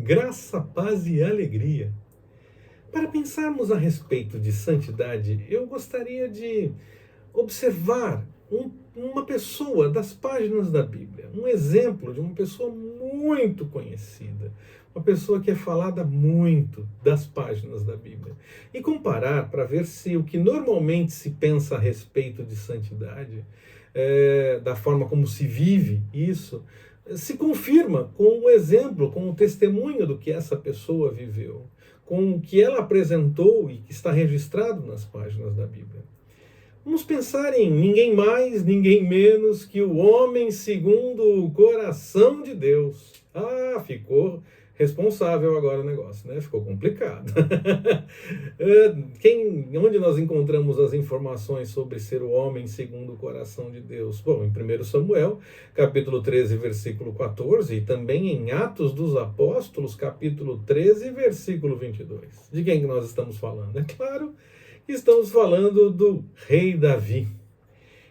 Graça, paz e alegria. Para pensarmos a respeito de santidade, eu gostaria de observar uma pessoa das páginas da Bíblia, um exemplo de uma pessoa muito conhecida, uma pessoa que é falada muito das páginas da Bíblia, e comparar para ver se o que normalmente se pensa a respeito de santidade, da forma como se vive isso, se confirma com o exemplo, com o testemunho do que essa pessoa viveu, com o que ela apresentou e que está registrado nas páginas da Bíblia. Vamos pensar em ninguém mais, ninguém menos que o homem segundo o coração de Deus. Ficou responsável agora o negócio, né? Ficou complicado. Onde nós encontramos as informações sobre ser o homem segundo o coração de Deus? Bom, em 1 Samuel, capítulo 13, versículo 14, e também em Atos dos Apóstolos, capítulo 13, versículo 22. De quem que nós estamos falando? É claro, estamos falando do rei Davi.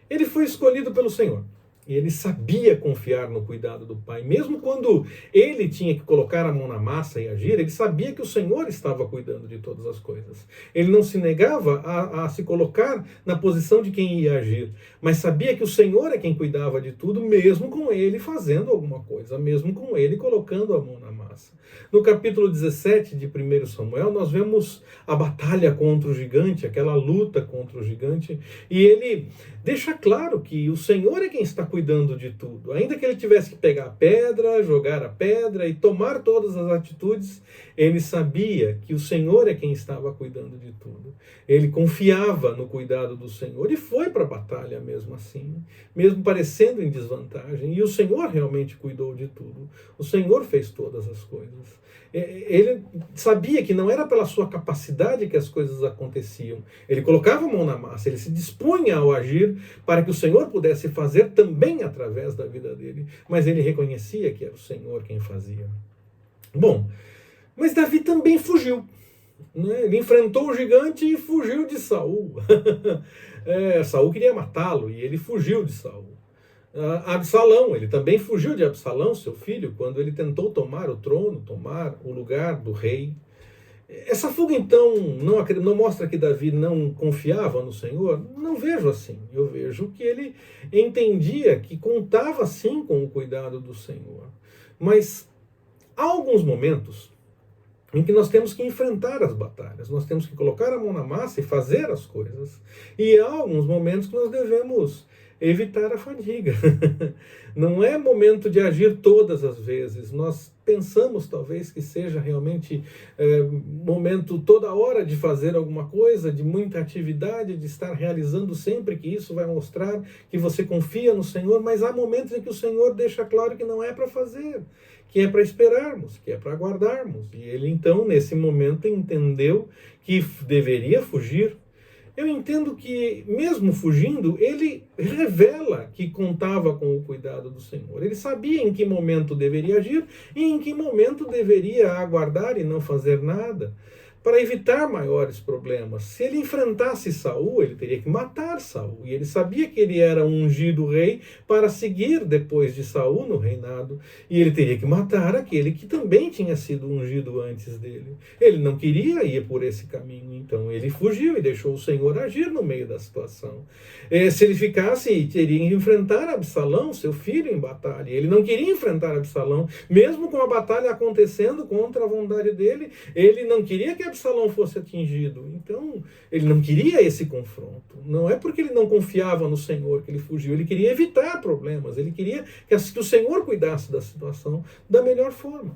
Ele foi escolhido pelo Senhor. E ele sabia confiar no cuidado do Pai. Mesmo quando ele tinha que colocar a mão na massa e agir, ele sabia que o Senhor estava cuidando de todas as coisas. Ele não se negava a se colocar na posição de quem ia agir, mas sabia que o Senhor é quem cuidava de tudo, mesmo com ele fazendo alguma coisa, mesmo com ele colocando a mão na massa. No capítulo 17 de 1 Samuel, nós vemos a batalha contra o gigante, aquela luta contra o gigante, e ele deixa claro que o Senhor é quem está cuidando de tudo. Ainda que ele tivesse que pegar a pedra, jogar a pedra e tomar todas as atitudes, ele sabia que o Senhor é quem estava cuidando de tudo. Ele confiava no cuidado do Senhor e foi para a batalha mesmo assim, mesmo parecendo em desvantagem. E o Senhor realmente cuidou de tudo. O Senhor fez todas as coisas. Ele sabia que não era pela sua capacidade que as coisas aconteciam. Ele colocava a mão na massa, ele se dispunha ao agir para que o Senhor pudesse fazer também através da vida dele. Mas ele reconhecia que era o Senhor quem fazia. Bom, mas Davi também fugiu. Né? Ele enfrentou o gigante e fugiu de Saul. Saul queria matá-lo e ele fugiu de Saul. Absalão, ele também fugiu de Absalão, seu filho, quando ele tentou tomar o trono, tomar o lugar do rei. Essa fuga, então, não mostra que Davi não confiava no Senhor? Não vejo assim. Eu vejo que ele entendia que contava, sim, com o cuidado do Senhor. Mas há alguns momentos em que nós temos que enfrentar as batalhas, nós temos que colocar a mão na massa e fazer as coisas. E há alguns momentos que nós devemos evitar a fadiga. Não é momento de agir todas as vezes. Nós pensamos talvez que seja realmente momento toda hora de fazer alguma coisa, de muita atividade, de estar realizando sempre, que isso vai mostrar que você confia no Senhor, mas há momentos em que o Senhor deixa claro que não é para fazer, que é para esperarmos, que é para aguardarmos. E ele então, nesse momento, entendeu que deveria fugir. Eu entendo que, mesmo fugindo, ele revela que contava com o cuidado do Senhor. Ele sabia em que momento deveria agir e em que momento deveria aguardar e não fazer nada, para evitar maiores problemas. Se ele enfrentasse Saul, ele teria que matar Saul. E ele sabia que ele era um ungido rei para seguir depois de Saul no reinado. E ele teria que matar aquele que também tinha sido ungido antes dele. Ele não queria ir por esse caminho, então ele fugiu e deixou o Senhor agir no meio da situação. Se ele ficasse, teria que enfrentar Absalão, seu filho, em batalha. Ele não queria enfrentar Absalão, mesmo com a batalha acontecendo contra a vontade dele. Ele não queria que Absalão fosse atingido. Então, ele não queria esse confronto. Não é porque ele não confiava no Senhor que ele fugiu. Ele queria evitar problemas. Ele queria que o Senhor cuidasse da situação da melhor forma.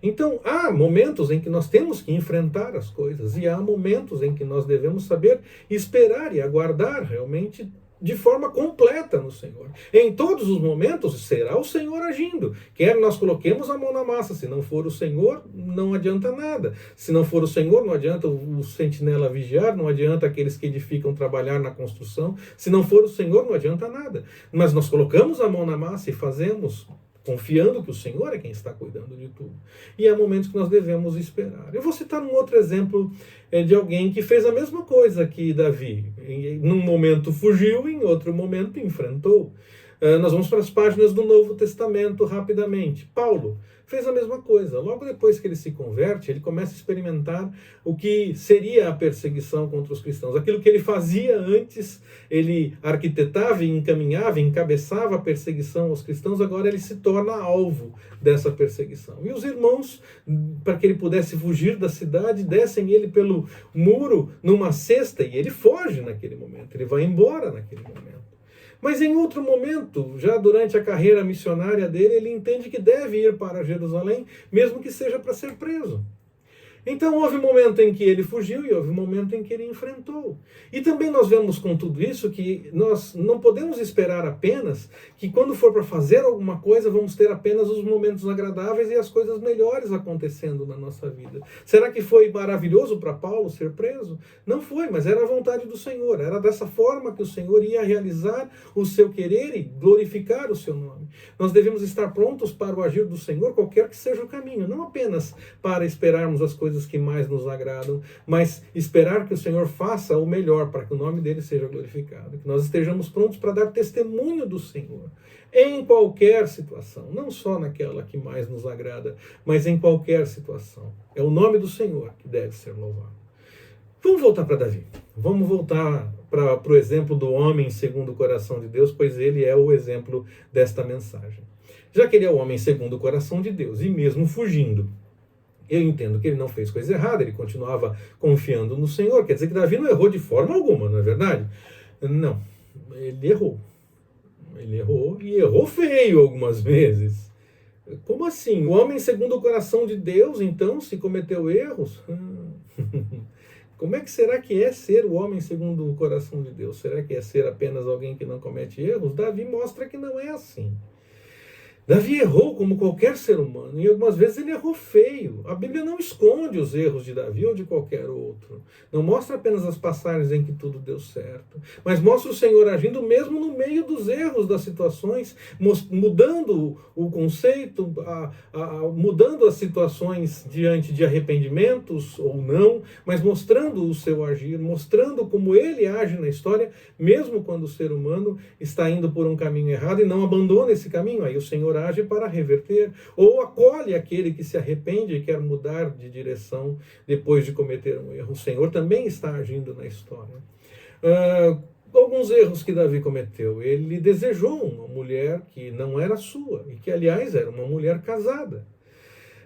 Então, há momentos em que nós temos que enfrentar as coisas e há momentos em que nós devemos saber esperar e aguardar realmente de forma completa no Senhor. Em todos os momentos será o Senhor agindo. Quer nós coloquemos a mão na massa, se não for o Senhor, não adianta nada. Se não for o Senhor, não adianta o sentinela vigiar, não adianta aqueles que edificam trabalhar na construção. Se não for o Senhor, não adianta nada. Mas nós colocamos a mão na massa e fazemos, confiando que o Senhor é quem está cuidando de tudo. E há momentos que nós devemos esperar. Eu vou citar um outro exemplo de alguém que fez a mesma coisa que Davi. Num momento fugiu, em outro momento enfrentou. Nós vamos para as páginas do Novo Testamento rapidamente. Paulo fez a mesma coisa. Logo depois que ele se converte, ele começa a experimentar o que seria a perseguição contra os cristãos. Aquilo que ele fazia antes, ele arquitetava e encaminhava, encabeçava a perseguição aos cristãos, agora ele se torna alvo dessa perseguição. E os irmãos, para que ele pudesse fugir da cidade, descem ele pelo muro numa cesta e ele foge naquele momento, ele vai embora naquele momento. Mas em outro momento, já durante a carreira missionária dele, ele entende que deve ir para Jerusalém, mesmo que seja para ser preso. Então houve um momento em que ele fugiu e houve um momento em que ele enfrentou. E também nós vemos com tudo isso que nós não podemos esperar apenas que quando for para fazer alguma coisa vamos ter apenas os momentos agradáveis e as coisas melhores acontecendo na nossa vida. Será que foi maravilhoso para Paulo ser preso? Não foi, mas era a vontade do Senhor. Era dessa forma que o Senhor ia realizar o seu querer e glorificar o seu nome. Nós devemos estar prontos para o agir do Senhor, qualquer que seja o caminho, não apenas para esperarmos as coisas que mais nos agradam, mas esperar que o Senhor faça o melhor para que o nome dele seja glorificado, que nós estejamos prontos para dar testemunho do Senhor em qualquer situação, não só naquela que mais nos agrada, mas em qualquer situação. É o nome do Senhor que deve ser louvado. Vamos voltar para Davi. Vamos voltar para o exemplo do homem segundo o coração de Deus, pois ele é o exemplo desta mensagem. Já que ele é o homem segundo o coração de Deus, e mesmo fugindo, eu entendo que ele não fez coisa errada, ele continuava confiando no Senhor. Quer dizer que Davi não errou de forma alguma, não é verdade? Não, ele errou. Ele errou e errou feio algumas vezes. Como assim? O homem segundo o coração de Deus, então, se cometeu erros? Como é que será que é ser o homem segundo o coração de Deus? Será que é ser apenas alguém que não comete erros? Davi mostra que não é assim. Davi errou como qualquer ser humano, e algumas vezes ele errou feio. A Bíblia não esconde os erros de Davi ou de qualquer outro. Não mostra apenas as passagens em que tudo deu certo, mas mostra o Senhor agindo mesmo no meio dos erros das situações, mudando o conceito, mudando as situações diante de arrependimentos ou não, mas mostrando o seu agir, mostrando como ele age na história, mesmo quando o ser humano está indo por um caminho errado e não abandona esse caminho. Aí o Senhor age para reverter, ou acolhe aquele que se arrepende e quer mudar de direção depois de cometer um erro. O Senhor também está agindo na história. Alguns erros que Davi cometeu. Ele desejou uma mulher que não era sua, e que, aliás, era uma mulher casada.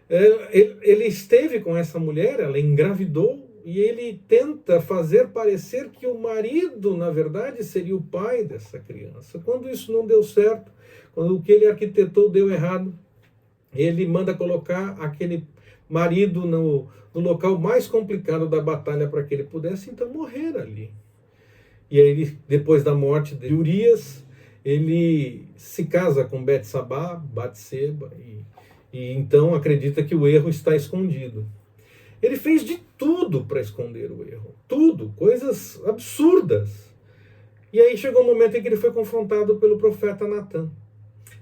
Ele esteve com essa mulher, ela engravidou, e ele tenta fazer parecer que o marido, na verdade, seria o pai dessa criança. Quando isso não deu certo, quando o que ele arquitetou deu errado, ele manda colocar aquele marido no local mais complicado da batalha para que ele pudesse, então, morrer ali. E aí, ele, depois da morte de Urias, ele se casa com Batseba, e então acredita que o erro está escondido. Ele fez de tudo para esconder o erro. Tudo, coisas absurdas. E aí chegou um momento em que ele foi confrontado pelo profeta Natã.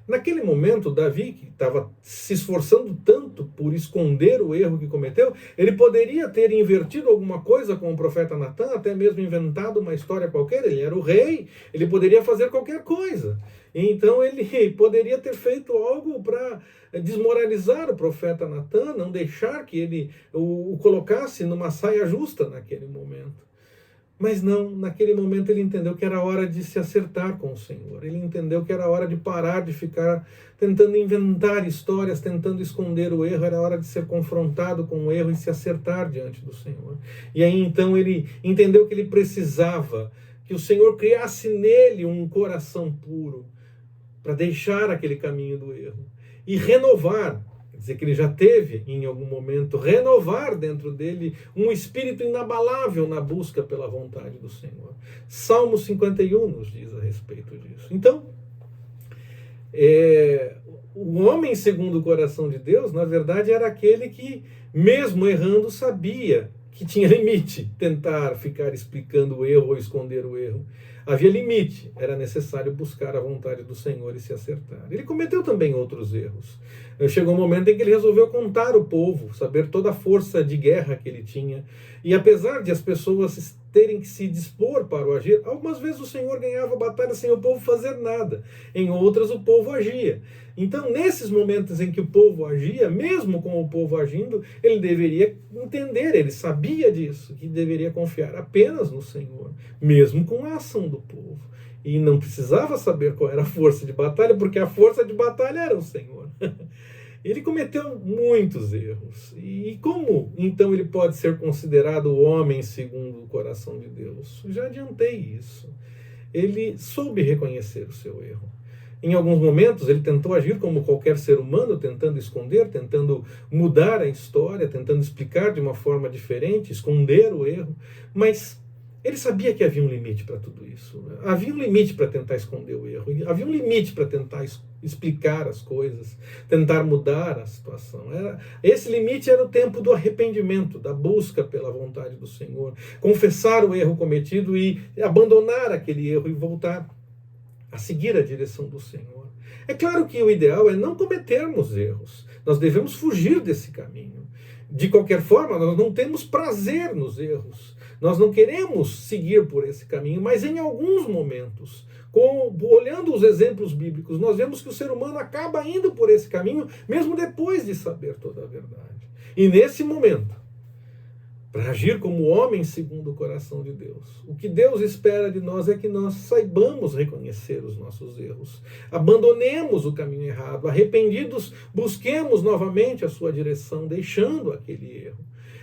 Naquele momento, Davi, que estava se esforçando tanto por esconder o erro que cometeu, ele poderia ter invertido alguma coisa com o profeta Natã, até mesmo inventado uma história qualquer. Ele era o rei, ele poderia fazer qualquer coisa. Então ele poderia ter feito algo para desmoralizar o profeta Natã, não deixar que ele o colocasse numa saia justa naquele momento. Mas não, naquele momento ele entendeu que era hora de se acertar com o Senhor. Ele entendeu que era hora de parar de ficar tentando inventar histórias, tentando esconder o erro. Era hora de ser confrontado com o erro e se acertar diante do Senhor. E aí então ele entendeu que ele precisava que o Senhor criasse nele um coração puro para deixar aquele caminho do erro e renovar. Quer dizer que ele já teve, em algum momento, renovar dentro dele um espírito inabalável na busca pela vontade do Senhor. Salmo 51 nos diz a respeito disso. Então, o homem segundo o coração de Deus, na verdade, era aquele que, mesmo errando, sabia que tinha limite tentar ficar explicando o erro ou esconder o erro. Havia limite, era necessário buscar a vontade do Senhor e se acertar. Ele cometeu também outros erros. Chegou um momento em que ele resolveu contar o povo, saber toda a força de guerra que ele tinha. E apesar de as pessoas terem que se dispor para o agir. Algumas vezes o Senhor ganhava a batalha sem o povo fazer nada, em outras o povo agia. Então, nesses momentos em que o povo agia, mesmo com o povo agindo, ele deveria entender, ele sabia disso, que deveria confiar apenas no Senhor, mesmo com a ação do povo. E não precisava saber qual era a força de batalha, porque a força de batalha era o Senhor. Ele cometeu muitos erros. E como, então, ele pode ser considerado o homem segundo o coração de Deus? Já adiantei isso. Ele soube reconhecer o seu erro. Em alguns momentos, ele tentou agir como qualquer ser humano, tentando esconder, tentando mudar a história, tentando explicar de uma forma diferente, esconder o erro. Mas ele sabia que havia um limite para tudo isso. Havia um limite para tentar esconder o erro. Havia um limite para tentar explicar as coisas, tentar mudar a situação. Esse limite era o tempo do arrependimento, da busca pela vontade do Senhor, confessar o erro cometido e abandonar aquele erro e voltar a seguir a direção do Senhor. É claro que o ideal é não cometermos erros. Nós devemos fugir desse caminho. De qualquer forma, nós não temos prazer nos erros. Nós não queremos seguir por esse caminho, mas em alguns momentos, olhando os exemplos bíblicos, nós vemos que o ser humano acaba indo por esse caminho, mesmo depois de saber toda a verdade. E nesse momento, para agir como homem segundo o coração de Deus, o que Deus espera de nós é que nós saibamos reconhecer os nossos erros, abandonemos o caminho errado, arrependidos, busquemos novamente a sua direção, deixando aquele erro.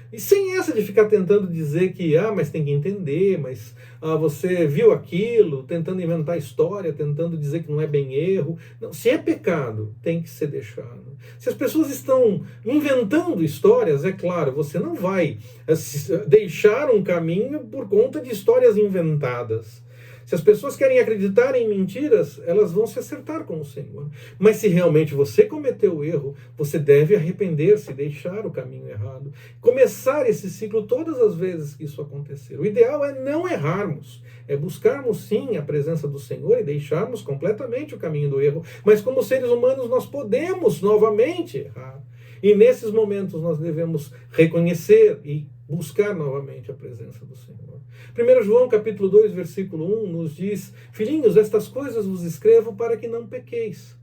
E sem essa de ficar tentando dizer que, mas tem que entender, mas você viu aquilo, tentando inventar história, tentando dizer que não é bem erro. Não, se é pecado, tem que ser deixado. Se as pessoas estão inventando histórias, é claro, você não vai deixar um caminho por conta de histórias inventadas. Se as pessoas querem acreditar em mentiras, elas vão se acertar com o Senhor. Mas se realmente você cometeu o erro, você deve arrepender-se, deixar o caminho errado. Começar esse ciclo todas as vezes que isso acontecer. O ideal é não errarmos. É buscarmos sim a presença do Senhor e deixarmos completamente o caminho do erro. Mas como seres humanos nós podemos novamente errar. E nesses momentos nós devemos reconhecer e buscar novamente a presença do Senhor. 1 João capítulo 2, versículo 1 nos diz: filhinhos, estas coisas vos escrevo para que não pequeis.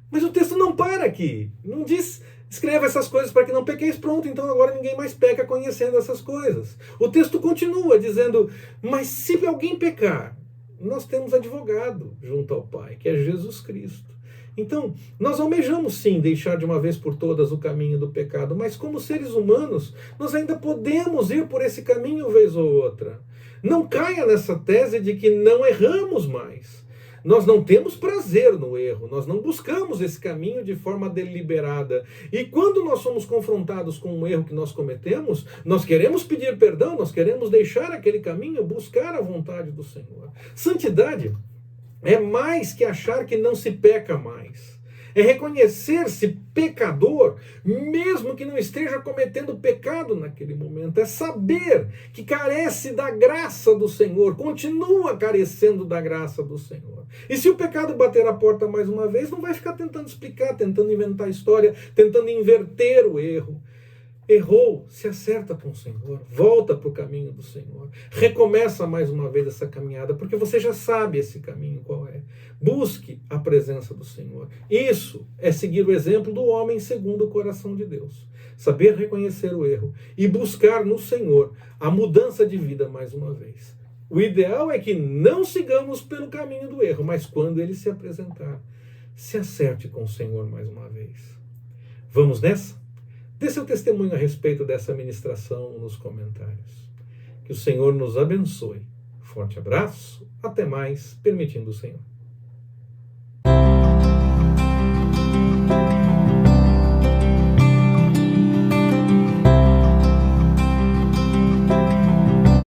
Mas o texto não para aqui. Não diz, escreva essas coisas para que não pequeis, pronto, então agora ninguém mais peca conhecendo essas coisas. O texto continua dizendo: mas se alguém pecar, nós temos advogado junto ao Pai, que é Jesus Cristo. Então, nós almejamos sim deixar de uma vez por todas o caminho do pecado, mas como seres humanos, nós ainda podemos ir por esse caminho vez ou outra. Não caia nessa tese de que não erramos mais. Nós não temos prazer no erro, nós não buscamos esse caminho de forma deliberada. E quando nós somos confrontados com um erro que nós cometemos, nós queremos pedir perdão, nós queremos deixar aquele caminho, buscar a vontade do Senhor. Santidade é mais que achar que não se peca mais. É reconhecer-se pecador, mesmo que não esteja cometendo pecado naquele momento. É saber que carece da graça do Senhor, continua carecendo da graça do Senhor. E se o pecado bater a porta mais uma vez, não vai ficar tentando explicar, tentando inventar história, tentando inverter o erro. Errou, se acerta com o Senhor, volta para o caminho do Senhor, recomeça mais uma vez essa caminhada, porque você já sabe esse caminho qual é. Busque a presença do Senhor. Isso é seguir o exemplo do homem segundo o coração de Deus. Saber reconhecer o erro e buscar no Senhor a mudança de vida mais uma vez. O ideal é que não sigamos pelo caminho do erro, mas quando ele se apresentar, se acerte com o Senhor mais uma vez. Vamos nessa? Dê seu testemunho a respeito dessa ministração nos comentários. Que o Senhor nos abençoe. Forte abraço, até mais, permitindo o Senhor.